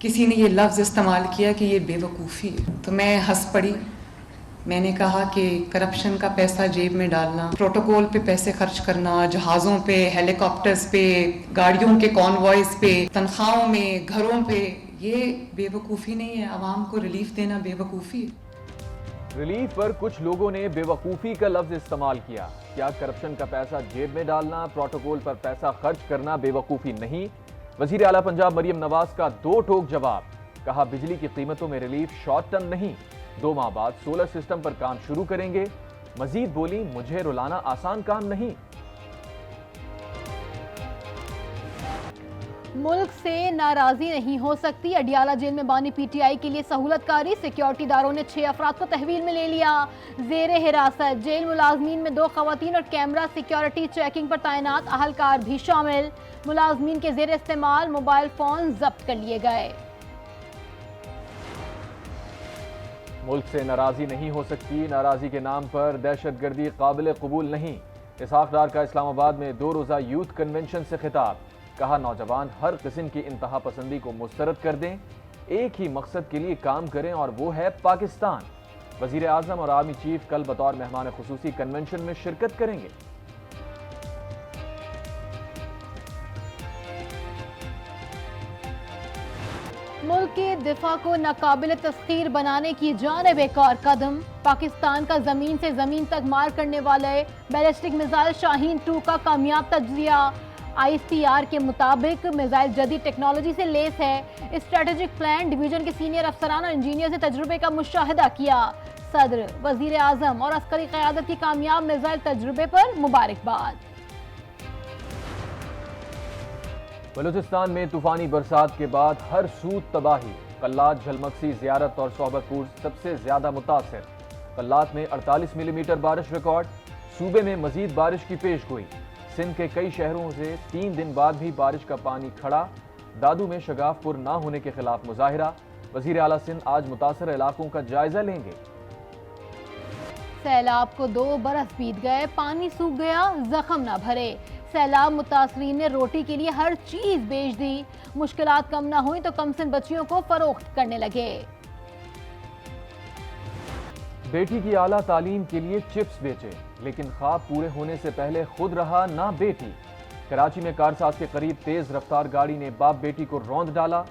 किसी ने ये लफ्ज़ इस्तेमाल किया कि ये बेवकूफ़ी है, तो मैं हंस पड़ी. मैंने कहा कि करप्शन का पैसा जेब में डालना, प्रोटोकॉल पे पैसे खर्च करना, जहाज़ों पे, हेलीकॉप्टर्स पे, गाड़ियों के कॉन्वॉयज़ पे, तनख्वाहों में, घरों पे, ये बेवकूफ़ी नहीं है. आवाम को रिलीफ देना बेवकूफ़ी है. रिलीफ पर कुछ लोगों ने बेवकूफ़ी का लफ्ज़ इस्तेमाल किया. क्या करप्शन का पैसा जेब में डालना, प्रोटोकॉल पर पैसा खर्च करना बेवकूफ़ी नहीं? वज़ीर आला पंजाब मरियम नवाज का दो टोक जवाब. कहा बिजली की कीमतों में रिलीफ शॉर्ट टर्म नहीं, 2 माह बाद सोलर सिस्टम पर काम शुरू करेंगे. मजीद बोली मुझे रुलाना आसान काम नहीं. मुल्क से नाराजी नहीं हो सकती. अडियाला जेल में बानी पीटीआई के लिए सहूलतकारी. सिक्योरिटी दारों ने 6 अफराद को तहवील में ले लिया. जेर हिरासत जेल मुलाजमीन में 2 खवातीन और कैमरा सिक्योरिटी चेकिंग पर तैनात अहलकार भी शामिल. मुलाजमीन के जेर इस्तेमाल मोबाइल फोन जब्त कर लिए गए. मुल्क से नाराजी नहीं हो सकती. नाराजी के नाम पर दहशतगर्दी काबिल कबूल नहीं. इसहाक डार का इस्लामाबाद में 2 रोज़ा यूथ कन्वेंशन से खिताब. कहा नौजवान हर किस्म की इंतहा पसंदी को मुस्तरद कर दें, एक ही मकसद के लिए काम करें और वो है पाकिस्तान. वजीर आजम और आर्मी चीफ कल बतौर मेहमान खुसूसी कन्वेंशन में शिरकत करेंगे. मुल्क के दिफा को नाकाबिल तस्खीर बनाने की जानिब एक और कदम. पाकिस्तान का जमीन से जमीन तक मार करने वाले बैलिस्टिक मिसाइल शाहीन 2 का कामयाब तज्जिया. ICR के मुताबिक मिसाइल जदीद टेक्नोलॉजी से लेस है. स्ट्रेटेजिक प्लान डिवीजन के सीनियर अफसरान और इंजीनियर से तजुर्बे का मुशाहिदा किया. सदर, वजीर आजम और अस्करी क़यादत की कामयाब मिसाइल तजुर्बे पर मुबारकबाद. बलूचिस्तान में तूफानी बरसात के बाद हर सूद तबाही. कल्लात, झलमक्सी, ज़ियारत और सोहबतपुर सबसे ज्यादा मुतासिर. कल्लात में 48 मिलीमीटर बारिश रिकॉर्ड. सूबे में मजीद बारिश की पेशगोई. सिंध के कई शहरों से 3 दिन बाद भी बारिश का पानी खड़ा. दादू में शगाफपुर ना होने के खिलाफ मुजाहिरा. वजीर आला सिंध आज मुतासर इलाकों का जायजा लेंगे. सैलाब को 2 बरस बीत गए, पानी सूख गया, जख्म ना भरे. सैलाब मुतासरीन ने रोटी के लिए हर चीज बेच दी. मुश्किलात कम ना हुई तो कमसिन बच्चियों को फरोख्त करने लगे. बेटी की आला तालीम के लिए चिप्स बेचे, लेकिन ख्वाब पूरे होने से पहले खुद रहा ना बेटी. कराची में कारसाज के करीब तेज रफ्तार गाड़ी ने बाप बेटी को रौंद डाला.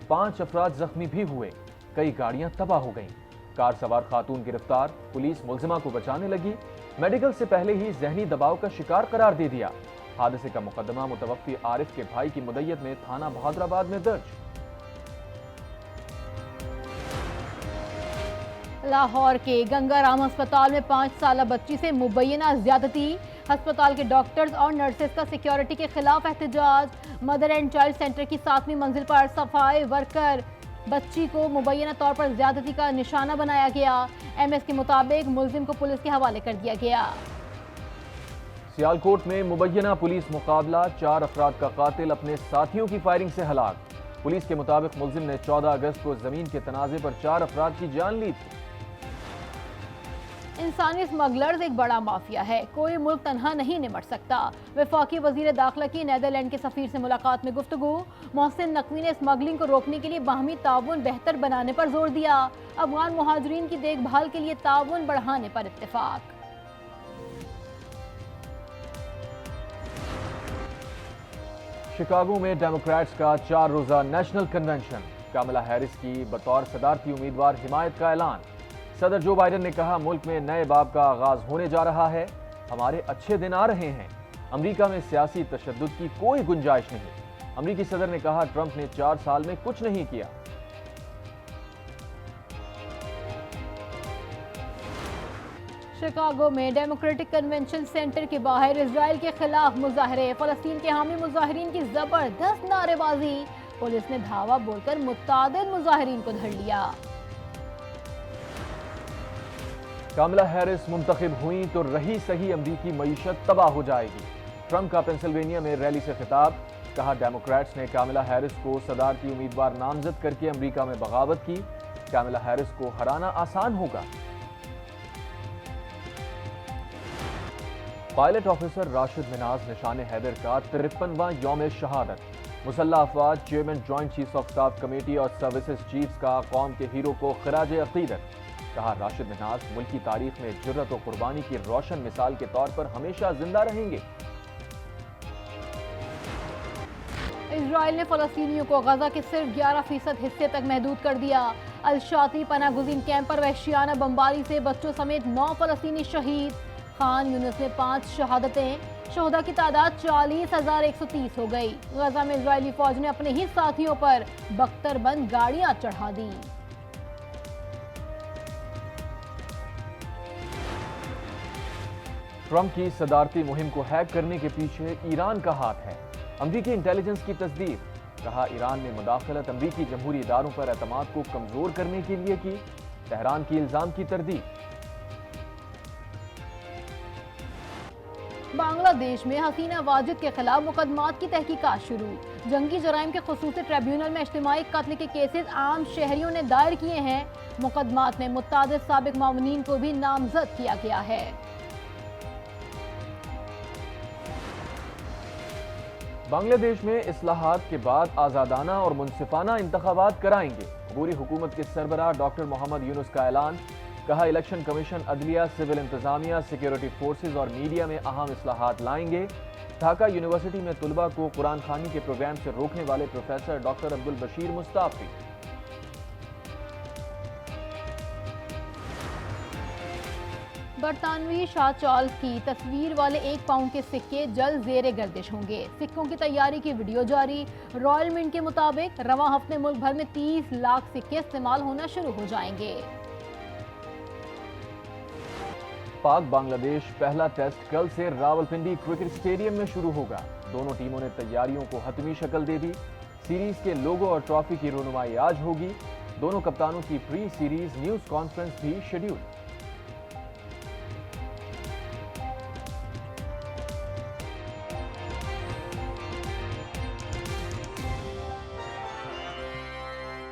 5 अफराद जख्मी भी हुए. कई गाड़ियां तबाह हो गईं. कार सवार खातून गिरफ्तार. पुलिस मुलजिमा को बचाने लगी. मेडिकल से पहले ही जहनी दबाव का शिकार करार दे दिया. हादसे का मुकदमा मुतवक्फी आरिफ के भाई की मुद्दत में थाना बहादुराबाद में दर्ज. लाहौर के गंगाराम अस्पताल में 5 साल बच्ची से मुबैना ज्यादती. अस्पताल के डॉक्टर्स और नर्सेस का सिक्योरिटी के खिलाफ एहतजाज. मदर एंड चाइल्ड सेंटर की 7वीं मंजिल पर सफाई वर्कर बच्ची को मुबैना तौर पर ज्यादती का निशाना बनाया गया. MS के मुताबिक मुलजिम को पुलिस के हवाले कर दिया गया. सियालकोट में मुबैना पुलिस मुकाबला. 4 अफराद का कातिल अपने साथियों की फायरिंग से हलाक. पुलिस के मुताबिक मुलजिम ने 14 अगस्त को जमीन के तनाजे पर 4 अफराद की जान ली थी. इंसानी स्मगलर्स एक बड़ा माफिया है, कोई मुल्क तनहा नहीं निमट सकता. वफाकी वजीर दाखिला की नीदरलैंड के सफीर से मुलाकात में गुफ्तगू. मोहसिन नकवी ने स्मगलिंग को रोकने के लिए बाहमी ताउन बेहतर बनाने पर जोर दिया. अफगान मुहाजिरीन की देखभाल के लिए ताउन बढ़ाने पर इत्तेफाक. शिकागो में डेमोक्रेट्स का 4 रोजा नेशनल कन्वेंशन. कामला हैरिस की बतौर सदारती उम्मीदवार हिमायत का ऐलान. सदर जो बाइडन ने कहा मुल्क में नए बाब का आगाज होने जा रहा है. हमारे अच्छे दिन आ रहे हैं. अमेरिका में सियासी तशद्दुद की कोई गुंजाइश नहीं. अमेरिकी सदर ने कहा ट्रंप ने 4 साल में कुछ नहीं किया. शिकागो में डेमोक्रेटिक कन्वेंशन सेंटर के बाहर इजराइल के खिलाफ मुजाहरे. फलस्तीन के हामी मुजाहिरीन की जबरदस्त नारेबाजी. पुलिस ने धावा बोलकर मुतादिद मुजाहिरीन को धर लिया. कामला हैरिस मुंतखब हुई तो रही सही अमरीकी मईशत तबाह हो जाएगी. ट्रंप का पेंसिल्वेनिया में रैली से खिताब. कहा डेमोक्रेट्स ने कामला हैरिस को सदारती उम्मीदवार नामजद करके अमरीका में बगावत की. कामला हैरिस को हराना आसान होगा. पायलट ऑफिसर राशिद मिनाज निशान हैदर का 53वां यौम शहादत. مسلح افواج chairman joint chief of staff committee اور سروسز چیفز کا قوم کے ہیرو کو خراج عقیدت. کہا راشد منہاس ملکی تاریخ میں جرت و قربانی کی روشن مثال کے طور پر ہمیشہ زندہ رہیں گے. اسرائیل نے فلسطینیوں کو غزہ کے صرف 11% حصے تک محدود کر دیا. الشاطی پناہ گزین کیمپ پر وحشیانہ بمباری سے بچوں سمیت 9 فلسطینی شہید. خان یونس میں 5 شہادتیں. شہداء کی تعداد 40,130 ہو گئی. غزہ میں اسرائیلی فوج نے اپنے ہی ساتھیوں پر بختر بند گاڑیاں چڑھا دی. ٹرمپ کی صدارتی مہم کو ہیک کرنے کے پیچھے ایران کا ہاتھ ہے. امریکی انٹیلیجنس کی تصدیق. کہا ایران نے مداخلت امریکی جمہوری اداروں پر اعتماد کو کمزور کرنے کے لیے کی. تہران کی الزام کی تردید. بنگلہ دیش میں حسینہ واجد کے خلاف مقدمات کی تحقیقات شروع. جنگی جرائم کے خصوصی ٹریبیونل میں اجتماعی قتل کے کیسز عام شہریوں نے دائر کیے ہیں. مقدمات میں متعدد سابق معاونین کو بھی نامزد کیا گیا ہے. بنگلہ دیش میں اصلاحات کے بعد آزادانہ اور منصفانہ انتخابات کرائیں گے. عبوری حکومت کے سربراہ ڈاکٹر محمد یونس کا اعلان. کہا الیکشن کمیشن عدلیہ سول انتظامیہ سیکیورٹی فورسز اور میڈیا میں اہم اصلاحات لائیں گے. ڈھاکہ یونیورسٹی میں طلبہ کو قرآن خوانی کے پروگرام سے روکنے والے پروفیسر ڈاکٹر عبدالبشیر مستعفی. برطانوی شاہ چارلز کی تصویر والے 1 پاؤنڈ کے سکے جلد زیر گردش ہوں گے. سکوں کی تیاری کی ویڈیو جاری. رائل منٹ کے مطابق رواں ہفتے ملک بھر میں 30 لاکھ سکے استعمال ہونا شروع ہو جائیں گے. پاک بنگلہ دیش پہلا ٹیسٹ کل سے راولپنڈی کرکٹ اسٹیڈیم میں شروع ہوگا. دونوں ٹیموں نے تیاریوں کو حتمی شکل دے دی. سیریز کے لوگو اور ٹرافی کی رونمائی آج ہوگی. دونوں کپتانوں کی پری سیریز نیوز کانفرنس بھی شیڈیول.